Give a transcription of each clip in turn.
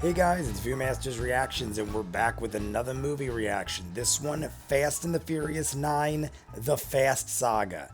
Hey guys, it's ViewMasters Reactions, and we're back with another movie reaction. This one, Fast and the Furious 9, The Fast Saga.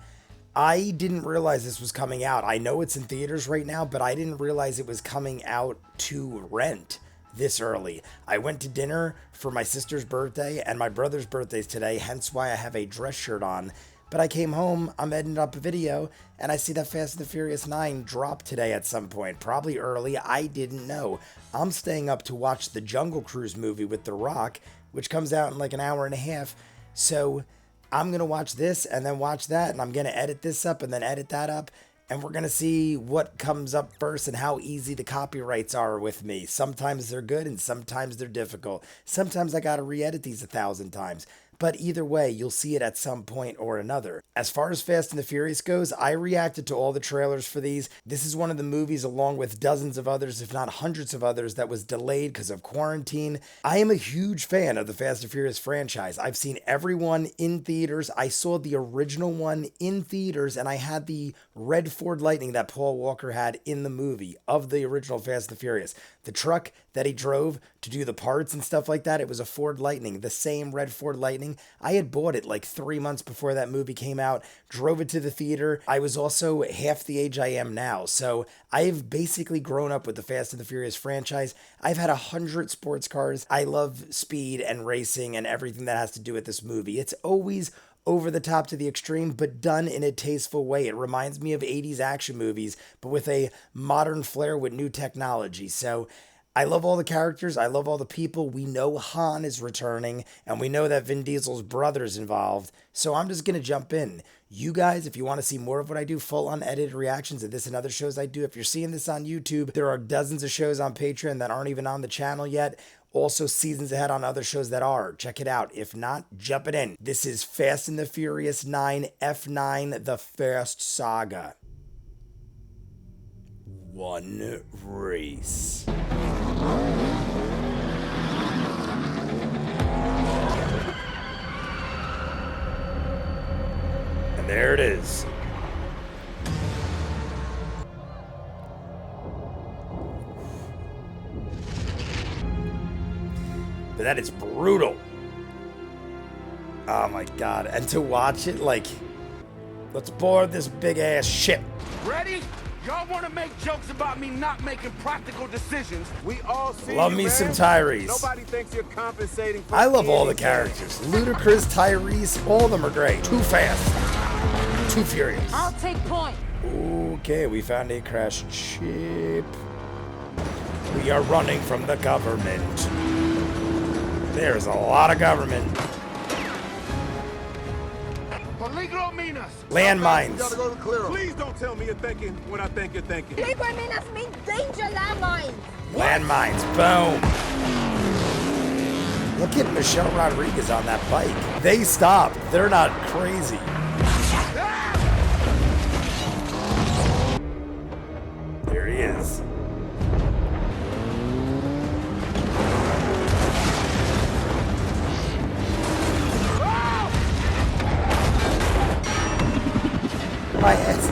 I didn't realize this was coming out. I know it's in theaters right now, but I didn't realize it was coming out to rent this early. I went to dinner for my sister's birthday, and my brother's birthday's today, hence why I have a dress shirt on. But I came home, I'm editing up a video, and I see that Fast and the Furious 9 drop today at some point. Probably early, I didn't know. I'm staying up to watch the Jungle Cruise movie with The Rock, which comes out in like an hour and a half. So I'm going to watch this and then watch that, and I'm going to edit this up and then edit that up. And we're going to see what comes up first and how easy the copyrights are with me. Sometimes they're good and sometimes they're difficult. Sometimes I got to re-edit these 1,000 times. But either way, you'll see it at some point or another. As far as Fast and the Furious goes, I reacted to all the trailers for these. This is one of the movies, along with dozens of others, if not hundreds of others, that was delayed because of quarantine. I am a huge fan of the Fast and Furious franchise. I've seen every one in theaters. I saw the original one in theaters, and I had the red Ford Lightning that Paul Walker had in the movie of the original Fast and the Furious. The truck that he drove to do the parts and stuff like that, it was a Ford Lightning, the same red Ford Lightning. I had bought it like 3 months before that movie came out, drove it to the theater. I was also half the age I am now, so I've basically grown up with the Fast and the Furious franchise. I've had 100 sports cars. I love speed and racing and everything that has to do with this movie. It's always over the top to the extreme, but done in a tasteful way. It reminds me of 80s action movies, but with a modern flair with new technology. So I love all the characters. I love all the people. We know Han is returning, and we know that Vin Diesel's brother's involved. So I'm just going to jump in. You guys, if you want to see more of what I do, full unedited reactions of this and other shows I do, if you're seeing this on YouTube, there are dozens of shows on Patreon that aren't even on the channel yet. Also, seasons ahead on other shows that are. Check it out. If not, jump it in. This is Fast and the Furious 9, F9, The Fast Saga. One race. And there it is. But that is brutal. Oh my god. And to watch it, like, let's board this big ass ship. Ready? Y'all want to make jokes about me not making practical decisions? We all see Love you, me man. some Tyrese. Nobody thinks you're compensating for I love all the anything. characters. Ludacris, Tyrese, all of them are great. Too fast. Too furious. I'll take point. Okay, we found a crashed ship. We are running from the government. There's a lot of government. Peligro minas. Landmines. Gotta go to clear. Please don't tell me you're thinking what I think you're thinking. Peligro minas mean danger landmines. Landmines. Boom. Look at Michelle Rodriguez on that bike. They stopped. They're not crazy. There he is. My ass.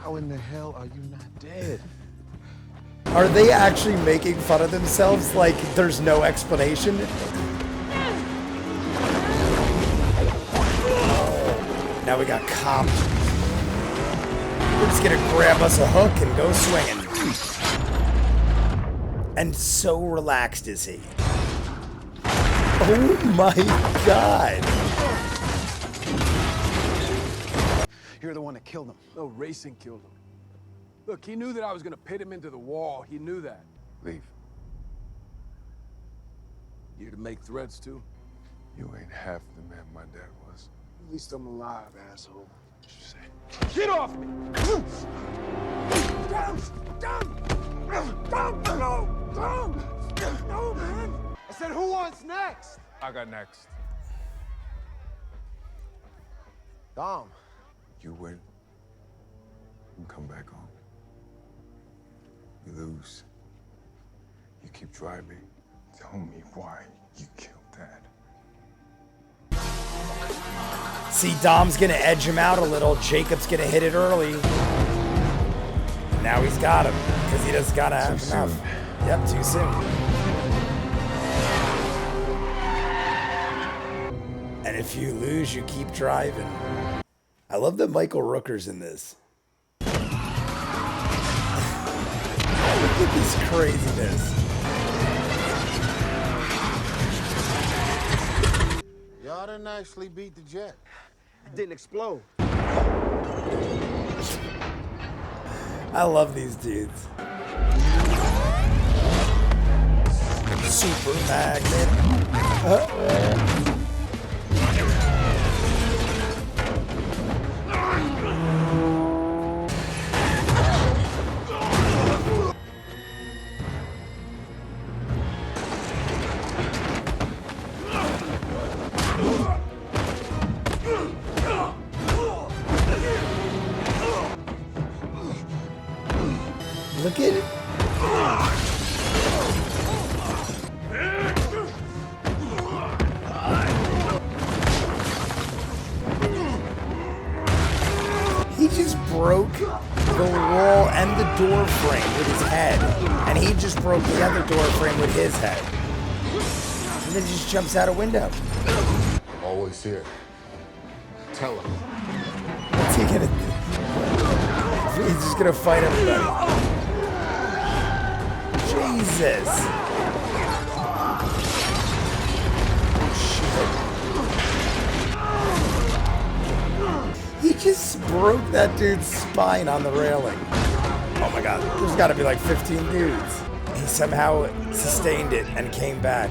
How in the hell are you not dead? Are they actually making fun of themselves like there's no explanation? Oh, now we got copped. We're just gonna grab us a hook and go swinging. And so relaxed is he. Oh my god. You're the one that killed him. No, racing killed him. Look, he knew that I was gonna pit him into the wall. He knew that. Leave. You to make threats too? You ain't half the man my dad was. At least I'm alive, asshole. What you say? Get off me! No, man! I said, who wants next? I got next. Dom, You win, you come back home. You lose, you keep driving. Tell me why you killed Dad. See, Dom's gonna edge him out a little. Jacob's gonna hit it early. Now he's got him, because he just gotta have enough. Yep, too soon. And if you lose, you keep driving. I love that Michael Rooker's in this. Look at this craziness. Y'all didn't actually beat the jet. It didn't explode. I love these dudes. Super magnet. Look at it. He just broke the wall and the door frame with his head. And he just broke the other door frame with his head. And then just jumps out a window. I'm always here. Tell him. What's he gonna do? He's just gonna fight everybody. Jesus. Shit. He just broke that dude's spine on the railing. Oh my god, there's gotta be like 15 dudes. He somehow sustained it and came back.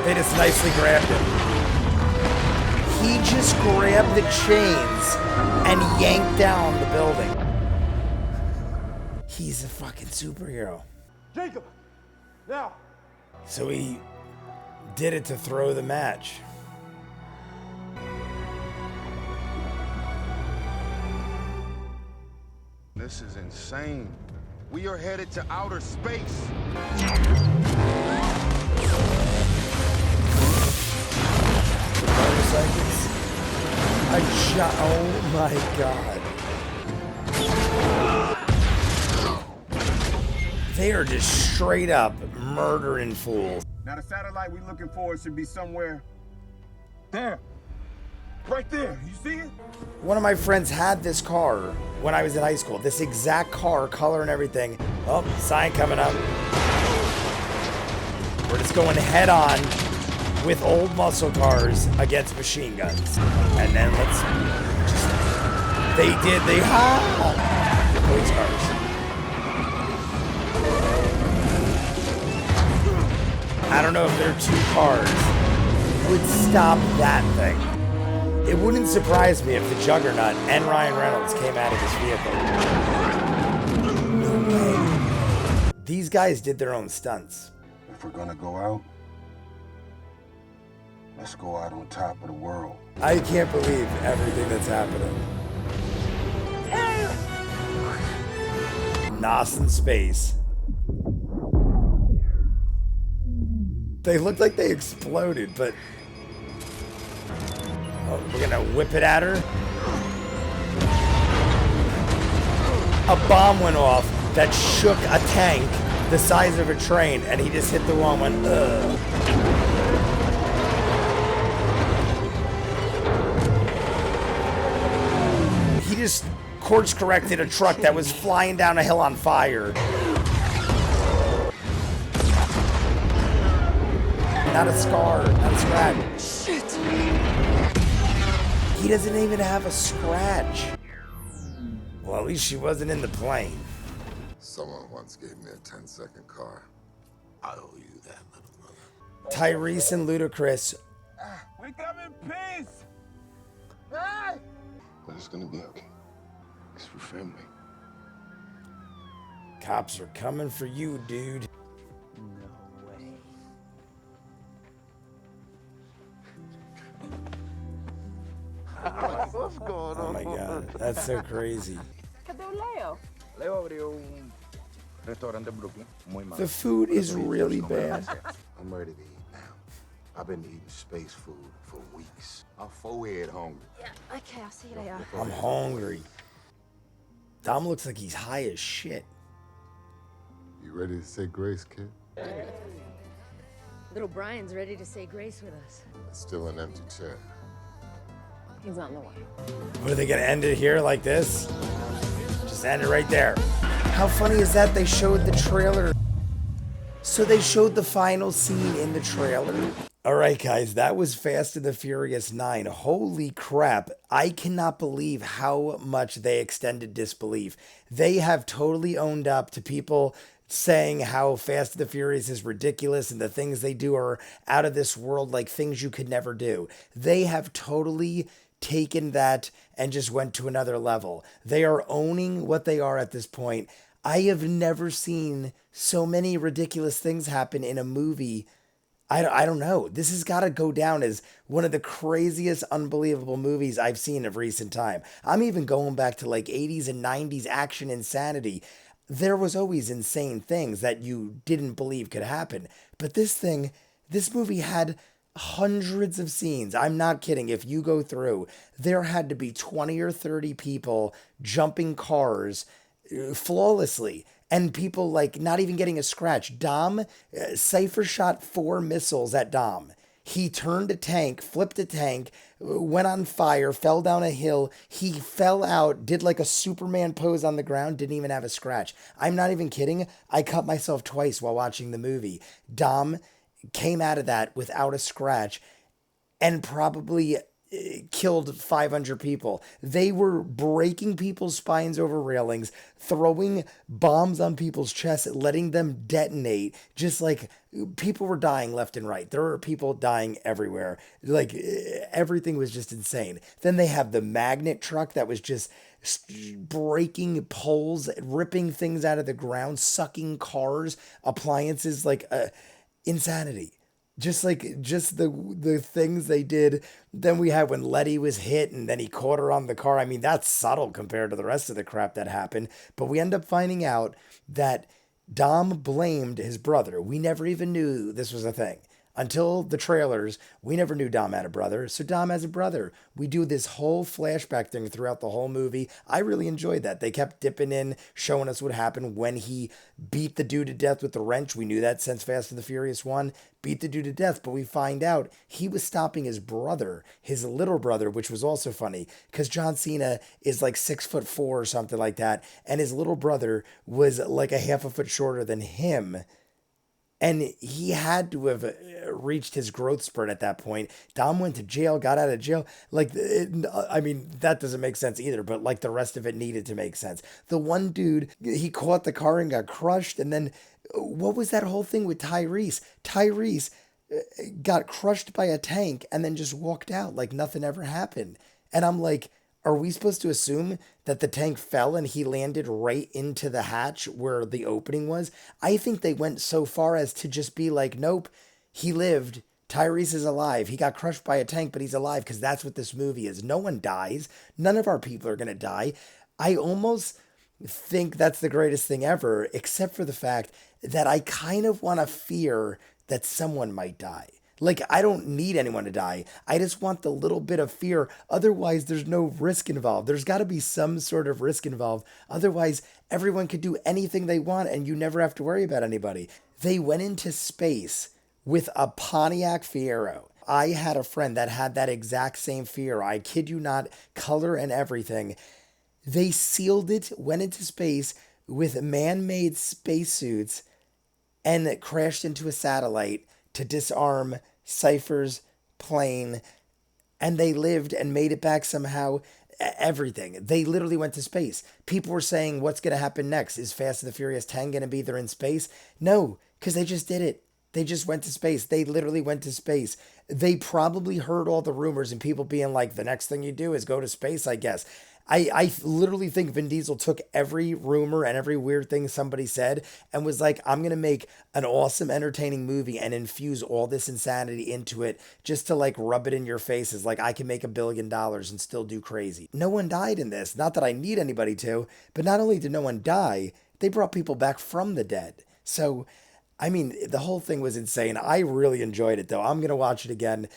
They just nicely grabbed him. He just grabbed the chains and yanked down the building. He's a fucking superhero. Jacob, now. So he did it to throw the match. This is insane. We are headed to outer space. Motorcycles. Oh my god. They are just straight up murdering fools. Now the satellite we're looking for should be somewhere there. Right there. You see it? One of my friends had this car when I was in high school. This exact car, color and everything. Oh, sign coming up. We're just going head on with old muscle cars against machine guns. And then let's just... They police cars. I don't know if there are two cars would stop that thing. It wouldn't surprise me if the Juggernaut and Ryan Reynolds came out of this vehicle. No way. These guys did their own stunts. If we're gonna go out, let's go out on top of the world. I can't believe everything that's happening. Nos in space. They look like they exploded, but... Oh, we're gonna whip it at her. A bomb went off that shook a tank the size of a train, and he just hit the wall and went, ugh. He just course corrected a truck that was flying down a hill on fire. Not a scar, not a scratch. Shit. He doesn't even have a scratch. Well, at least she wasn't in the plane. Someone once gave me a 10-second car. I owe you that, little brother. Tyrese and Ludacris. We come in peace. Hey! But it's gonna be okay. It's for family. Cops are coming for you, dude. That's so crazy. Cadê o Leo? Leo abrió un restaurante en Brooklyn. Muy malo. The food is really bad. I'm ready to eat now. I've been eating space food for weeks. I'm forehead hungry. Yeah, okay, I'll see you later. I'm hungry. Dom looks like he's high as shit. You ready to say grace, kid? Little Brian's ready to say grace with us. It's still an empty chair. He's on the way. What, are they gonna end it here like this? Just end it right there. How funny is that they showed the trailer? So they showed the final scene in the trailer. All right, guys, that was Fast and the Furious 9. Holy crap. I cannot believe how much they extended disbelief. They have totally owned up to people saying how Fast and the Furious is ridiculous and the things they do are out of this world, like things you could never do. They have totally taken that and just went to another level. They are owning what they are at this point. I have never seen so many ridiculous things happen in a movie. I don't know. This has got to go down as one of the craziest, unbelievable movies I've seen of recent time. I'm even going back to like 80s and 90s action insanity. There was always insane things that you didn't believe could happen. But this movie had hundreds of scenes. I'm not kidding. If you go through, there had to be 20 or 30 people jumping cars flawlessly. And people like not even getting a scratch. Dom, Cypher shot 4 missiles at Dom. He turned a tank, flipped a tank, went on fire, fell down a hill. He fell out, did like a Superman pose on the ground, didn't even have a scratch. I'm not even kidding. I cut myself twice while watching the movie. Dom came out of that without a scratch and probably killed 500 people. They were breaking people's spines over railings, throwing bombs on people's chests, letting them detonate. Just like people were dying left and right. There were people dying everywhere. Like everything was just insane. Then they have the magnet truck that was just breaking poles, ripping things out of the ground, sucking cars, appliances, like insanity. Just the things they did. Then we had when Letty was hit and then he caught her on the car. I mean, that's subtle compared to the rest of the crap that happened. But we end up finding out that Dom blamed his brother. We never even knew this was a thing. Until the trailers, we never knew Dom had a brother. So Dom has a brother. We do this whole flashback thing throughout the whole movie. I really enjoyed that. They kept dipping in, showing us what happened when he beat the dude to death with the wrench. We knew that since Fast and the Furious 1. Beat the dude to death, but we find out he was stopping his brother, his little brother, which was also funny because John Cena is like 6'4" or something like that. And his little brother was like a half a foot shorter than him. And he had to have reached his growth spurt at that point. Dom went to jail, got out of jail. Like, I mean, that doesn't make sense either, but like the rest of it needed to make sense. The one dude, he caught the car and got crushed. And then what was that whole thing with Tyrese? Tyrese got crushed by a tank and then just walked out like nothing ever happened. And I'm like, are we supposed to assume that the tank fell and he landed right into the hatch where the opening was? I think they went so far as to just be like, nope, he lived. Tyrese is alive. He got crushed by a tank, but he's alive because that's what this movie is. No one dies. None of our people are going to die. I almost think that's the greatest thing ever, except for the fact that I kind of want to fear that someone might die. Like, I don't need anyone to die. I just want the little bit of fear. Otherwise, there's no risk involved. There's got to be some sort of risk involved. Otherwise, everyone could do anything they want and you never have to worry about anybody. They went into space with a Pontiac Fiero. I had a friend that had that exact same Fiero. I kid you not, color and everything. They sealed it, went into space with man-made spacesuits and crashed into a satellite to disarm Cypher's plane, and they lived and made it back somehow. Everything. They literally went to space. People were saying, what's going to happen next? Is Fast and the Furious 10 going to be there in space? No, because they just did it. They just went to space. They literally went to space. They probably heard all the rumors and people being like, the next thing you do is go to space, I guess. I literally think Vin Diesel took every rumor and every weird thing somebody said and was like, I'm going to make an awesome, entertaining movie and infuse all this insanity into it just to like rub it in your faces. Like, I can make $1 billion and still do crazy. No one died in this. Not that I need anybody to, but not only did no one die, they brought people back from the dead. So, I mean, the whole thing was insane. I really enjoyed it, though. I'm going to watch it again.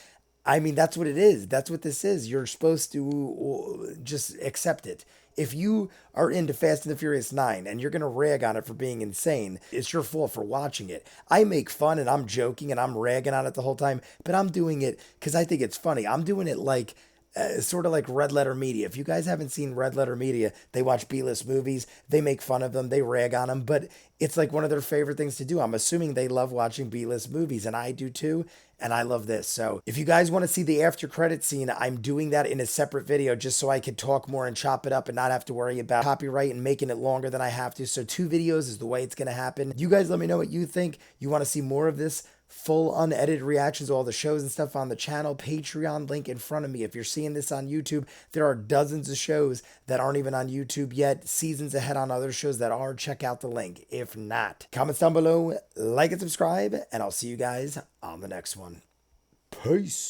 I mean, that's what it is. That's what this is. You're supposed to just accept it. If you are into Fast and the Furious 9 and you're going to rag on it for being insane, it's your fault for watching it. I make fun and I'm joking and I'm ragging on it the whole time, but I'm doing it because I think it's funny. I'm doing it like sort of like Red Letter Media. If you guys haven't seen Red Letter Media, they watch B-list movies, they make fun of them, they rag on them, but it's like one of their favorite things to do. I'm assuming they love watching B-list movies, and I do too, and I love this. So if you guys want to see the after credit scene, I'm doing that in a separate video just so I could talk more and chop it up and not have to worry about copyright and making it longer than I have to. So 2 videos is the way it's going to happen. You guys let me know what you think. You want to see more of this? Full unedited reactions to all the shows and stuff on the channel. Patreon link in front of me. If you're seeing this on YouTube, there are dozens of shows that aren't even on YouTube yet. Seasons ahead on other shows that are. Check out the link. If not, comments down below, like and subscribe, and I'll see you guys on the next one. Peace.